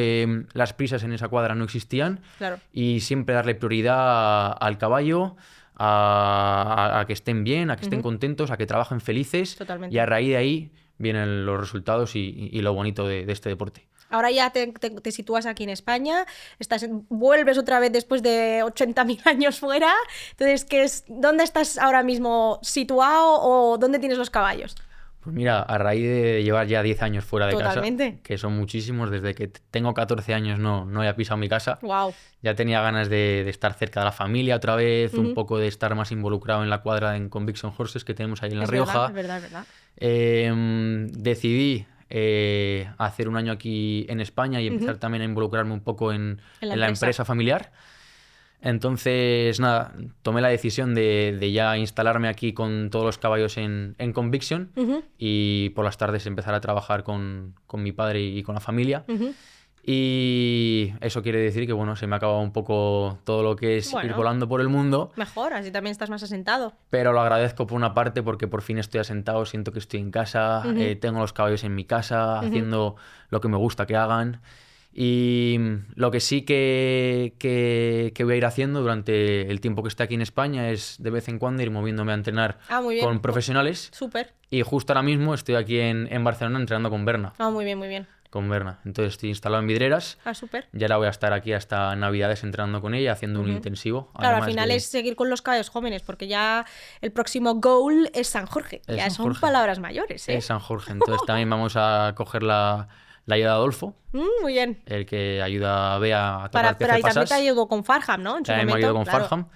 las prisas en esa cuadra no existían, Claro. y siempre darle prioridad al caballo, a que estén bien, a que estén contentos, a que trabajen felices. Totalmente. Y a raíz de ahí vienen los resultados y lo bonito de este deporte. Ahora ya te sitúas aquí en España, vuelves otra vez después de 80.000 años fuera. Entonces, ¿dónde estás ahora mismo situado o dónde tienes los caballos? Pues mira, a raíz de llevar ya 10 años fuera de Totalmente. casa, que son muchísimos, desde que tengo 14 años no he pisado mi casa. Wow. Ya tenía ganas de estar cerca de la familia otra vez, un poco de estar más involucrado en la cuadra en Conviction Horses que tenemos ahí en La Rioja. Es verdad. Decidí hacer un año aquí en España y empezar también a involucrarme un poco en la empresa familiar. Entonces, nada, tomé la decisión de ya instalarme aquí con todos los caballos en Conviction y por las tardes empezar a trabajar con mi padre y con la familia. Y eso quiere decir que, bueno, se me ha acabado un poco todo lo que es ir volando por el mundo. Mejor, así también estás más asentado. Pero lo agradezco por una parte porque por fin estoy asentado, siento que estoy en casa, tengo los caballos en mi casa, haciendo lo que me gusta que hagan. Y lo que sí que voy a ir haciendo durante el tiempo que esté aquí en España es de vez en cuando ir moviéndome a entrenar con profesionales. Súper. Y justo ahora mismo estoy aquí en Barcelona entrenando con Berna. Ah, muy bien. Con Berna. Entonces estoy instalado en Vidreras. Ah, súper. Y ahora voy a estar aquí hasta Navidades entrenando con ella, haciendo un intensivo. Claro, al final es seguir con los caballos jóvenes, porque ya el próximo goal es San Jorge. Ya son palabras mayores, ¿eh? Es San Jorge. Entonces también vamos a coger la ayuda de Adolfo. Muy bien. El que ayuda a Bea a tocar Pero ahí también te ayudó con Farham, ¿no? También me ayudó con Farham.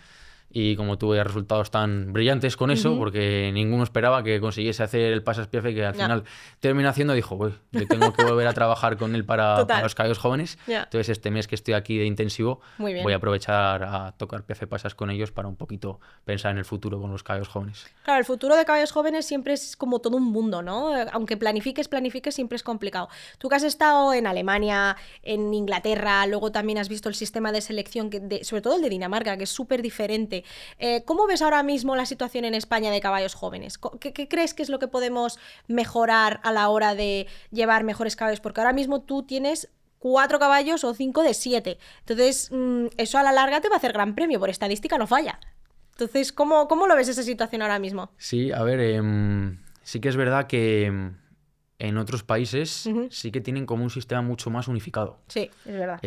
Y como tuve resultados tan brillantes con eso, porque ninguno esperaba que consiguiese hacer el pasas piaffe, que al final termina haciendo, dijo, yo tengo que volver a trabajar con él para los caballos jóvenes. Entonces este mes que estoy aquí de intensivo voy a aprovechar a tocar piaffe pasas con ellos para un poquito pensar en el futuro con los caballos jóvenes. Claro, el futuro de caballos jóvenes siempre es como todo un mundo, ¿no? Aunque planifiques, siempre es complicado. Tú que has estado en Alemania, en Inglaterra, luego también has visto el sistema de selección, sobre todo el de Dinamarca, que es súper diferente. ¿Cómo ves ahora mismo la situación en España de caballos jóvenes? ¿Qué crees que es lo que podemos mejorar a la hora de llevar mejores caballos? Porque ahora mismo tú tienes 4 caballos o 5 de 7. Entonces, eso a la larga te va a hacer gran premio. Por estadística no falla. Entonces, ¿cómo lo ves esa situación ahora mismo? Sí, a ver, sí que es verdad que en otros países sí que tienen como un sistema mucho más unificado. Sí, es verdad.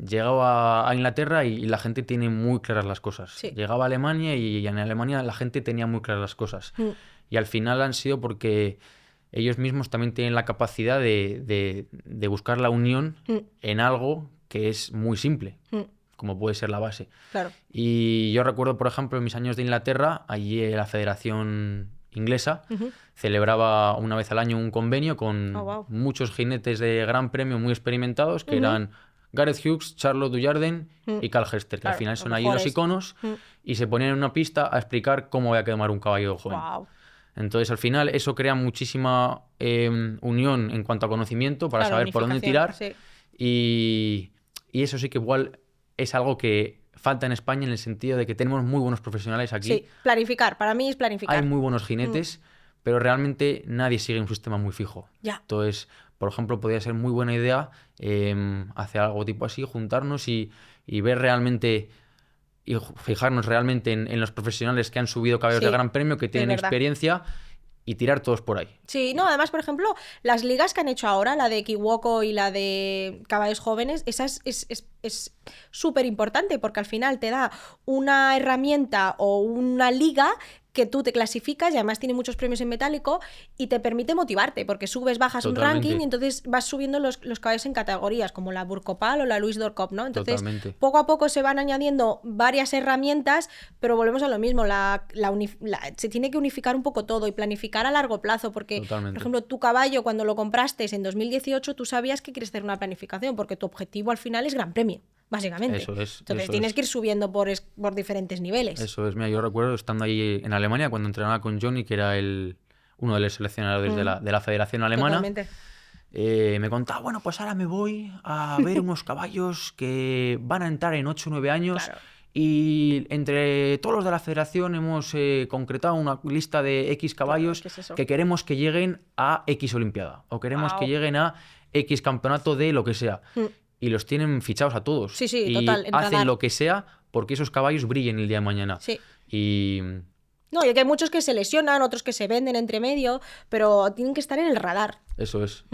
Llegaba a Inglaterra y la gente tiene muy claras las cosas. Sí. Llegaba a Alemania y en Alemania la gente tenía muy claras las cosas. Y al final han sido porque ellos mismos también tienen la capacidad de buscar la unión en algo que es muy simple, como puede ser la base. Claro. Y yo recuerdo, por ejemplo, en mis años de Inglaterra, allí la Federación Inglesa celebraba una vez al año un convenio con muchos jinetes de gran premio muy experimentados, que eran Gareth Hughes, Charlotte Dujardin y Cal Hester, que al final son allí los iconos, y se ponían en una pista a explicar cómo voy a quemar un caballo joven. Entonces, al final, eso crea muchísima unión en cuanto a conocimiento para saber por dónde tirar. Sí. Y eso sí que igual es algo que falta en España en el sentido de que tenemos muy buenos profesionales aquí. Sí, planificar. Para mí es planificar. Hay muy buenos jinetes, pero realmente nadie sigue un sistema muy fijo. Entonces, por ejemplo, podría ser muy buena idea hacer algo tipo así, juntarnos y ver realmente y fijarnos realmente en los profesionales que han subido caballos de gran premio, que tienen experiencia, y tirar todos por ahí. Sí, no, además, por ejemplo, las ligas que han hecho ahora, la de Kiwoko y la de caballos jóvenes, esa es súper importante porque al final te da una herramienta o una liga que tú te clasificas y además tiene muchos premios en metálico y te permite motivarte porque subes, bajas Totalmente. un ranking y entonces vas subiendo los caballos en categorías como la Burkopal o la Louis d'Or Cup, ¿no? Entonces Totalmente. poco a poco se van añadiendo varias herramientas, pero volvemos a lo mismo, se tiene que unificar un poco todo y planificar a largo plazo porque, Totalmente. por ejemplo, tu caballo cuando lo compraste en 2018 tú sabías que quieres hacer una planificación porque tu objetivo al final es Gran Premio. Básicamente. Eso es. Entonces eso tienes es. que ir subiendo por diferentes niveles. Eso es. Mira, yo recuerdo estando ahí en Alemania cuando entrenaba con Johnny, que era uno de los seleccionadores de la Federación Alemana. Totalmente. Me contaba, bueno, pues ahora me voy a ver unos caballos que van a entrar en 8 o 9 años. Claro. Y entre todos los de la federación hemos concretado una lista de X caballos ¿qué es eso? que queremos que lleguen a X Olimpiada. O queremos que lleguen a X campeonato de lo que sea. Y los tienen fichados a todos. Sí, sí, y total, en hacen radar. lo que sea porque esos caballos brillen el día de mañana. Sí. Y No, y que hay muchos que se lesionan, otros que se venden entre medio, pero tienen que estar en el radar. eso es.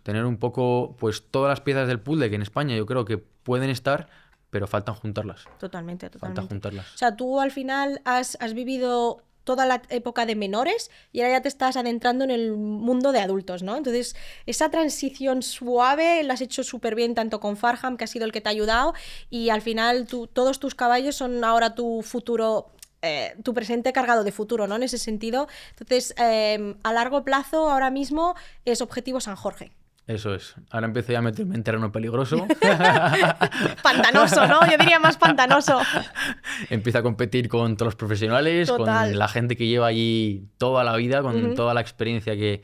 Tener un poco, pues, todas las piezas del puzzle que en España yo creo que pueden estar, pero faltan juntarlas. Totalmente. Faltan juntarlas. O sea, tú al final has vivido toda la época de menores y ahora ya te estás adentrando en el mundo de adultos, ¿no? Entonces, esa transición suave la has hecho súper bien, tanto con Farham, que ha sido el que te ha ayudado, y al final todos tus caballos son ahora tu futuro, tu presente cargado de futuro, ¿no? En ese sentido. Entonces, a largo plazo, ahora mismo, es objetivo San Jorge. Eso es. Ahora empiezo ya a meterme en terreno peligroso. Pantanoso, ¿no? Yo diría más pantanoso. Empiezo a competir con todos los profesionales, Total. con la gente que lleva allí toda la vida, con toda la experiencia que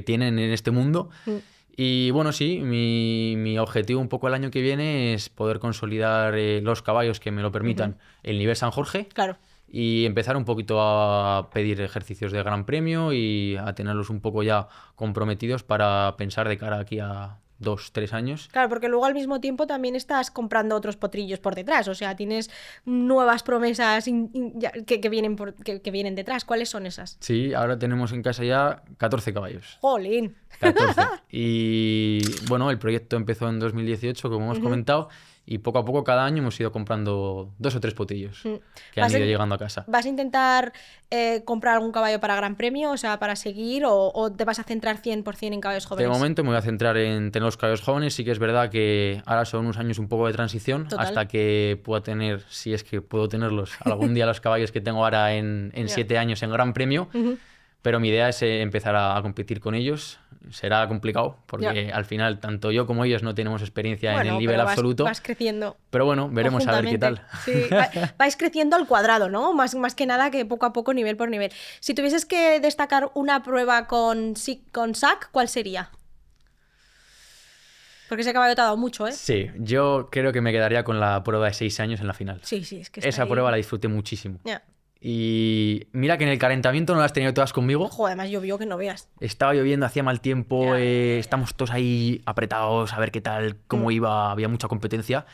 tienen en este mundo. Y bueno, sí, mi objetivo un poco el año que viene es poder consolidar los caballos que me lo permitan el nivel San Jorge. Claro. Y empezar un poquito a pedir ejercicios de Gran Premio y a tenerlos un poco ya comprometidos para pensar de cara aquí a 2-3 años. Claro, porque luego al mismo tiempo también estás comprando otros potrillos por detrás, o sea, tienes nuevas promesas que vienen detrás. ¿Cuáles son esas? Sí, ahora tenemos en casa ya 14 caballos. ¡Jolín! 14. Y bueno, el proyecto empezó en 2018, como hemos comentado, y poco a poco cada año hemos ido comprando 2 o 3 potrillos que han ido llegando a casa. ¿Vas a intentar comprar algún caballo para Gran Premio, o sea, para seguir, o te vas a centrar 100% en caballos jóvenes? De momento me voy a centrar en tener los caballos jóvenes. Sí que es verdad que ahora son unos años un poco de transición. Total. Hasta que pueda tener, si es que puedo tenerlos algún día, los caballos que tengo ahora en 7 años en Gran Premio. Pero mi idea es empezar a competir con ellos. Será complicado porque al final tanto yo como ellos no tenemos experiencia en el nivel absoluto. Vas creciendo. Pero bueno, veremos a ver qué tal. Sí, vais creciendo al cuadrado, ¿no? Más que nada que poco a poco, nivel por nivel. Si tuvieses que destacar una prueba con SAC, ¿cuál sería? Porque ese caballo te ha dado mucho, ¿eh? Sí, yo creo que me quedaría con la prueba de 6 años en la final. Sí, es que esa prueba la disfruté muchísimo. Yeah. Y mira que en el calentamiento no las has tenido todas conmigo. Joder, además llovió que no veas. Estaba lloviendo, hacía mal tiempo, estamos todos ahí apretados a ver qué tal, cómo iba, había mucha competencia.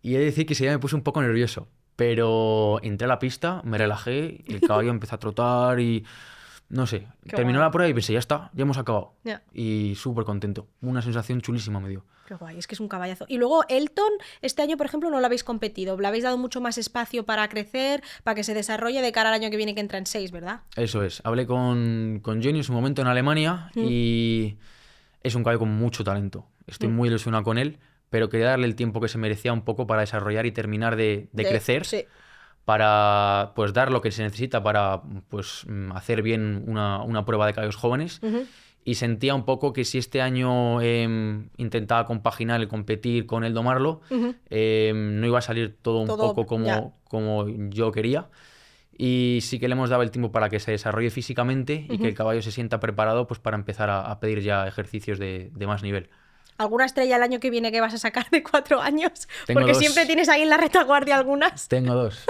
Y he de decir que ese día me puse un poco nervioso, pero entré a la pista, me relajé, y el caballo empezó a trotar y no sé, terminó la prueba y pensé, ya está, ya hemos acabado. Yeah. Y súper contento, una sensación chulísima me dio. Qué guay, es que es un caballazo. Y luego Elton, este año, por ejemplo, no lo habéis competido. Le habéis dado mucho más espacio para crecer, para que se desarrolle de cara al año que viene que entra en 6, ¿verdad? Eso es. Hablé con Johnny en su momento en Alemania y es un caballo con mucho talento. Estoy muy ilusionado con él, pero quería darle el tiempo que se merecía un poco para desarrollar y terminar de crecer. Sí. Para pues dar lo que se necesita para pues hacer bien una prueba de caballos jóvenes. Y sentía un poco que si este año intentaba compaginar el competir con el domarlo, no iba a salir todo un poco como yo quería. Y sí que le hemos dado el tiempo para que se desarrolle físicamente y que el caballo se sienta preparado pues, para empezar a pedir ya ejercicios de más nivel. ¿Alguna estrella el año que viene que vas a sacar de 4 años? Tengo Porque 2. Siempre tienes ahí en la retaguardia algunas. Tengo 2.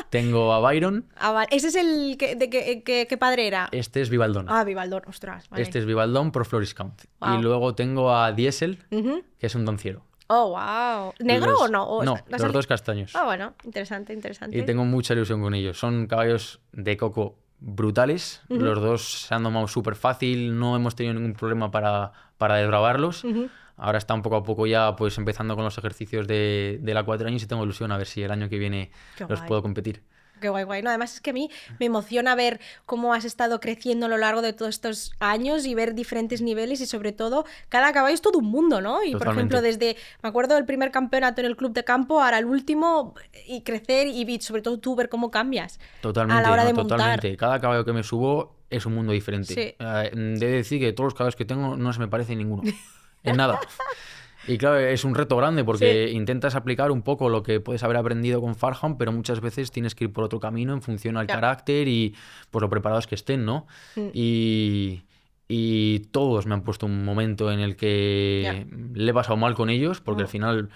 Tengo a Byron. Vale. ¿Ese es el qué padre era? Este es Vivaldón. Vivaldón, ostras. Vale. Este es Vivaldón por Floris Count. Wow. Y luego tengo a Diesel, que es un donciero. Oh, wow. ¿Negro o no? No, los 2 castaños. Bueno, interesante. Y tengo mucha ilusión con ellos. Son caballos de coco brutales. Los 2 se han domado súper fácil, no hemos tenido ningún problema para desbravarlos. Ahora están poco a poco ya pues empezando con los ejercicios de la 4 años y tengo ilusión a ver si el año que viene los puedo competir. qué guay, guay. No, además es que a mí me emociona ver cómo has estado creciendo a lo largo de todos estos años y ver diferentes niveles y sobre todo, cada caballo es todo un mundo, ¿no? Y Totalmente. por ejemplo, me acuerdo del primer campeonato en el club de campo, ahora el último, y crecer y sobre todo tú ver cómo cambias Totalmente, a la hora no, de montar. totalmente. Cada caballo que me subo es un mundo diferente. Sí. De decir que todos los caballos que tengo no se me parece ninguno. En nada. Y claro, es un reto grande porque intentas aplicar un poco lo que puedes haber aprendido con Farham, pero muchas veces tienes que ir por otro camino en función al carácter y pues lo preparados que estén, ¿no? Y todos me han puesto un momento en el que le he pasado mal con ellos, porque al final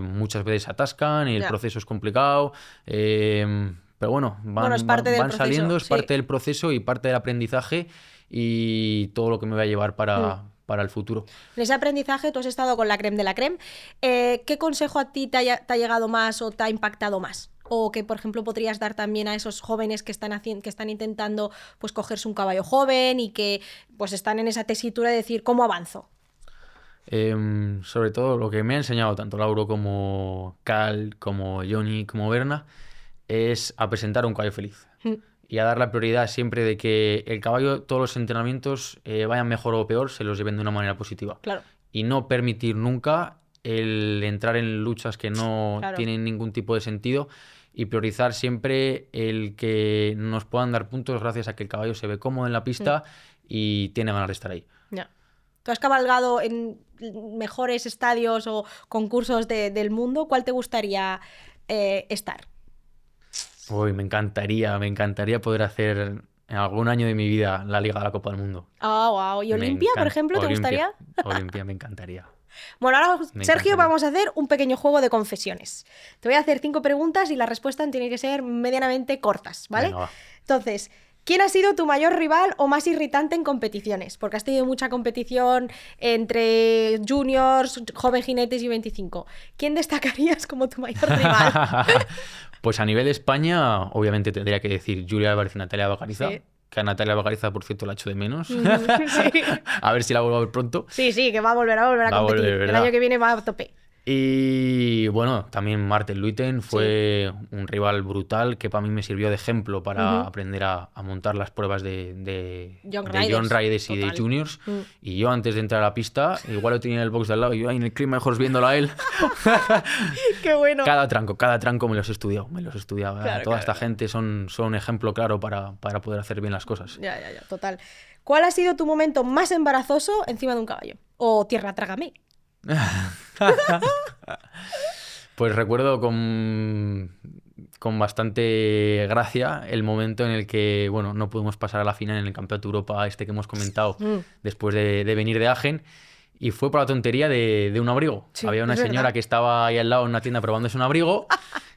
muchas veces se atascan y el proceso es complicado. Pero bueno, es parte del van proceso, saliendo, es parte del proceso y parte del aprendizaje y todo lo que me va a llevar para el futuro. En ese aprendizaje tú has estado con la crème de la crème. ¿Qué consejo a ti te ha llegado más o te ha impactado más? O que, por ejemplo, podrías dar también a esos jóvenes que están intentando pues cogerse un caballo joven y que pues están en esa tesitura de decir, ¿cómo avanzo? Sobre todo lo que me ha enseñado tanto Lauro como Cal, como Johnny, como Berna, es a presentar un caballo feliz. Y a dar la prioridad siempre de que el caballo, todos los entrenamientos, vayan mejor o peor, se los lleven de una manera positiva. Claro. Y no permitir nunca el entrar en luchas que no tienen ningún tipo de sentido y priorizar siempre el que nos puedan dar puntos gracias a que el caballo se ve cómodo en la pista y tiene ganas de estar ahí. Ya. ¿Tú has cabalgado en mejores estadios o concursos del mundo? ¿Cuál te gustaría estar? Uy, me encantaría poder hacer en algún año de mi vida la Liga de la Copa del Mundo. Ah, wow. ¿Y Olimpia, por ejemplo, te gustaría? Olimpia me encantaría. Bueno, ahora, Sergio, vamos a hacer un pequeño juego de confesiones. Te voy a hacer 5 preguntas y las respuestas tienen que ser medianamente cortas, ¿vale? Venga, va. Entonces, ¿quién ha sido tu mayor rival o más irritante en competiciones? Porque has tenido mucha competición entre juniors, joven jinetes y 25. ¿Quién destacarías como tu mayor rival? Pues a nivel de España, obviamente tendría que decir Julia Álvarez y Natalia Bacariza. Sí. Que a Natalia Bacariza, por cierto, la echo de menos. Sí. A ver si la vuelvo a ver pronto. Sí, que va a volver a competir. El año que viene va a tope. Y bueno, también Marten Luiten fue un rival brutal que para mí me sirvió de ejemplo para aprender a montar las pruebas de Young Riders y de Juniors. Y yo antes de entrar a la pista, igual lo tenía en el box de al lado y yo ahí en el clima mejor viéndolo a él. ¡Qué bueno! Cada tranco me los he estudiado. Toda esta gente son un ejemplo claro para poder hacer bien las cosas. Ya, total. ¿Cuál ha sido tu momento más embarazoso encima de un caballo? O tierra, trágame. Pues recuerdo con bastante gracia el momento en el que, bueno, no pudimos pasar a la final en el Campeonato de Europa que hemos comentado después de venir de Agen. Y fue por la tontería de un abrigo. Sí, había una señora que estaba ahí al lado en una tienda probándose un abrigo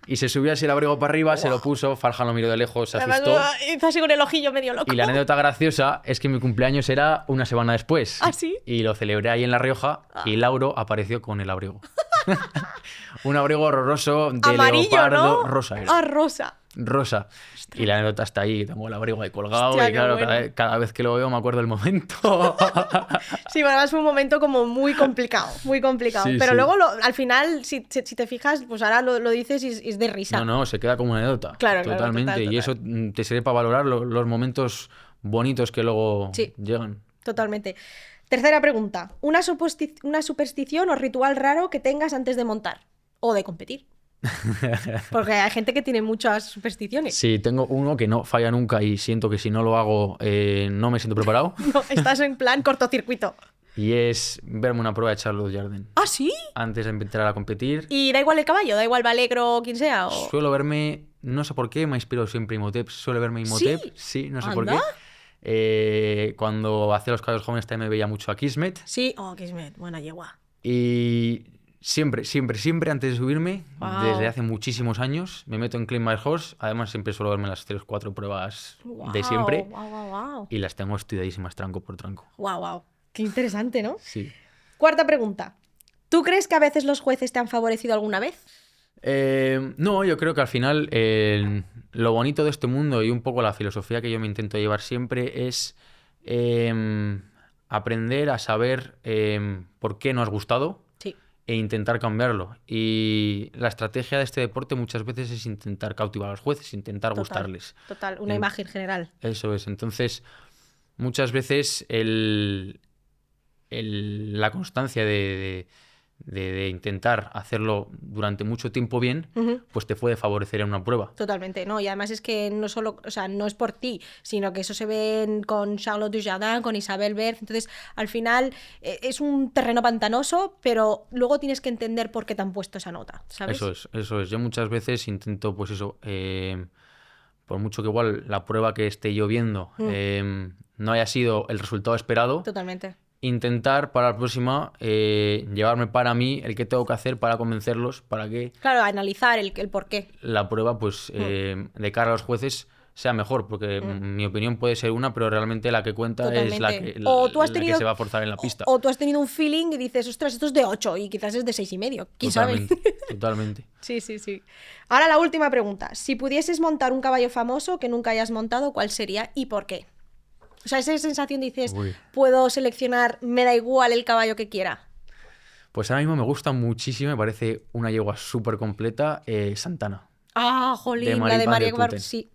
y se subió así el abrigo para arriba, se lo puso, Farham lo miró de lejos, se asustó. Hizo así con el ojillo medio loco. Y la anécdota graciosa es que mi cumpleaños era una semana después. ¿Ah, sí? Y lo celebré ahí en La Rioja y Lauro apareció con el abrigo. Un abrigo horroroso de amarillo, leopardo, ¿no? Rosa era. Ah, rosa. Hostia. Y la anécdota está ahí, tengo el abrigo ahí colgado. Hostia, y claro, bueno. cada vez que lo veo me acuerdo del momento. Sí, además fue un momento como muy complicado. Sí, pero luego al final, si te fijas, pues ahora lo dices y es de risa. No, se queda como una anécdota. Claro, totalmente. Total. Y eso te sirve para valorar los momentos bonitos que luego llegan. Totalmente. Tercera pregunta. ¿Una superstición o ritual raro que tengas antes de montar o de competir? Porque hay gente que tiene muchas supersticiones. Sí, tengo uno que no falla nunca y siento que si no lo hago no me siento preparado. No, estás en plan cortocircuito. Y es verme una prueba de Charlotte Jardin. ¿Ah, sí? Antes de empezar a competir. ¿Y da igual el caballo? ¿Da igual Valegro o quien sea? ¿O? Suelo verme, no sé por qué, me ha inspirado siempre Imhotep. Suelo verme Imhotep. Sí, no sé por qué. Cuando hacía los caballos jóvenes también me veía mucho a Kismet. Sí, Kismet, buena yegua. Y siempre antes de subirme, desde hace muchísimos años, me meto en Clean My Horse. Además, siempre suelo verme las 3-4 pruebas de siempre. Y las tengo estudiadísimas tranco por tranco. Wow. Qué interesante, ¿no? Sí. Cuarta pregunta. ¿Tú crees que a veces los jueces te han favorecido alguna vez? No, yo creo que al final lo bonito de este mundo y un poco la filosofía que yo me intento llevar siempre es aprender a saber por qué no has gustado e intentar cambiarlo. Y la estrategia de este deporte muchas veces es intentar cautivar a los jueces, intentar gustarles. Total, una imagen general. Eso es. Entonces, muchas veces la constancia de intentar hacerlo durante mucho tiempo bien, pues te puede favorecer en una prueba. Totalmente, ¿no? Y además es que no solo, o sea, no es por ti, sino que eso se ve con Charlotte Dujardin, con Isabelle Berth. Entonces, al final es un terreno pantanoso, pero luego tienes que entender por qué te han puesto esa nota, ¿sabes? Eso es. Yo muchas veces intento, pues eso, por mucho que igual la prueba que esté yo viendo no haya sido el resultado esperado. Totalmente. Intentar para la próxima llevarme para mí el que tengo que hacer para convencerlos, para que... Claro, analizar el por qué. La prueba, pues, de cara a los jueces sea mejor, porque mi opinión puede ser una, pero realmente la que cuenta Totalmente. es la que se va a forzar en la pista. O tú has tenido un feeling y dices, ostras, esto es de 8 y quizás es de 6,5. ¿Quién sabe? Totalmente. Sí. Ahora la última pregunta. Si pudieses montar un caballo famoso que nunca hayas montado, ¿cuál sería y por qué? O sea, esa sensación dices, puedo seleccionar, me da igual el caballo que quiera. Pues ahora mismo me gusta muchísimo, me parece una yegua súper completa, Santana. Ah, jolín, la de María Guar... Sí.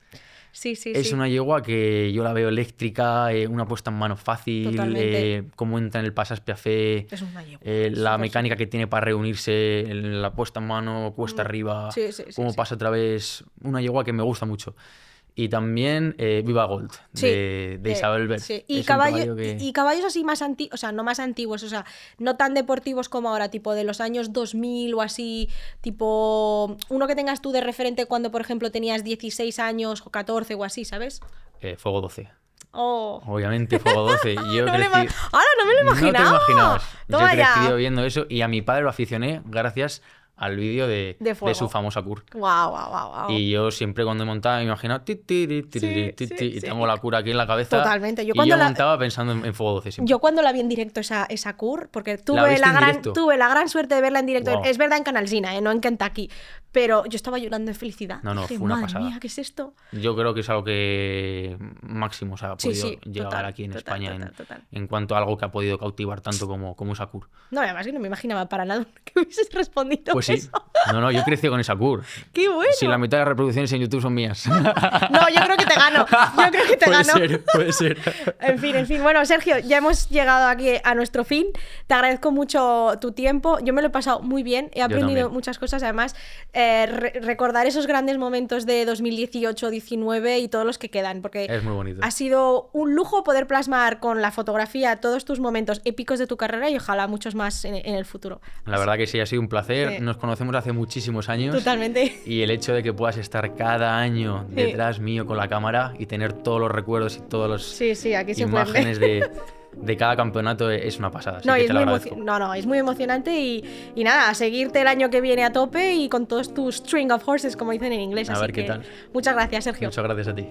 Es una yegua que yo la veo eléctrica, una puesta en mano fácil, cómo entra en el Passage Piaffe, es una yegua, la mecánica que tiene para reunirse, la puesta en mano, cuesta arriba, cómo pasa otra vez. Una yegua que me gusta mucho. Y también Viva Gold, de Isabelle Berth. Sí. Y caballos así más antiguos, o sea, no más antiguos, o sea, no tan deportivos como ahora, tipo de los años 2000 o así, tipo uno que tengas tú de referente cuando, por ejemplo, tenías 16 años o 14 o así, ¿sabes? Fuego 12. Oh. Obviamente, Fuego 12. Yo ahora no me lo imaginaba. No te imaginabas. Toma yo he crecido viendo eso y a mi padre lo aficioné gracias al vídeo de su famosa cur. Wow. Y yo siempre cuando montaba me imaginaba y tengo la cur aquí en la cabeza. Totalmente. Yo montaba pensando en Fuego 12 siempre. Yo cuando la vi en directo esa cur, porque tuve la gran suerte de verla en directo. Wow. Es verdad en Canal Sina, no en Kentucky. Pero yo estaba llorando de felicidad. No, dije, fue una madre pasada. Mía, ¿qué es esto? Yo creo que es algo que máximo se ha podido llegar aquí en España en cuanto a algo que ha podido cautivar tanto como esa cur. No, además que no me imaginaba para nada que hubieses respondido pues sí. eso. No, yo crecí con esa cur. ¡Qué bueno! Si la mitad de las reproducciones en YouTube son mías. No, yo creo que te gano. Puede ser. En fin. Bueno, Sergio, ya hemos llegado aquí a nuestro fin. Te agradezco mucho tu tiempo. Yo me lo he pasado muy bien. He aprendido muchas cosas. Además, recordar esos grandes momentos de 2018, 19 y todos los que quedan. Porque es muy bonito. Ha sido un lujo poder plasmar con la fotografía todos tus momentos épicos de tu carrera y ojalá muchos más en el futuro. La verdad que sí, ha sido un placer. Sí. Nos conocemos hace muchísimos años. Totalmente. Y el hecho de que puedas estar cada año detrás mío con la cámara y tener todos los recuerdos y todas las imágenes de cada campeonato es una pasada. No, es muy emocionante y nada, a seguirte el año que viene a tope y con todos tus string of horses, como dicen en inglés. A ver qué tal. Muchas gracias, Sergio. Muchas gracias a ti.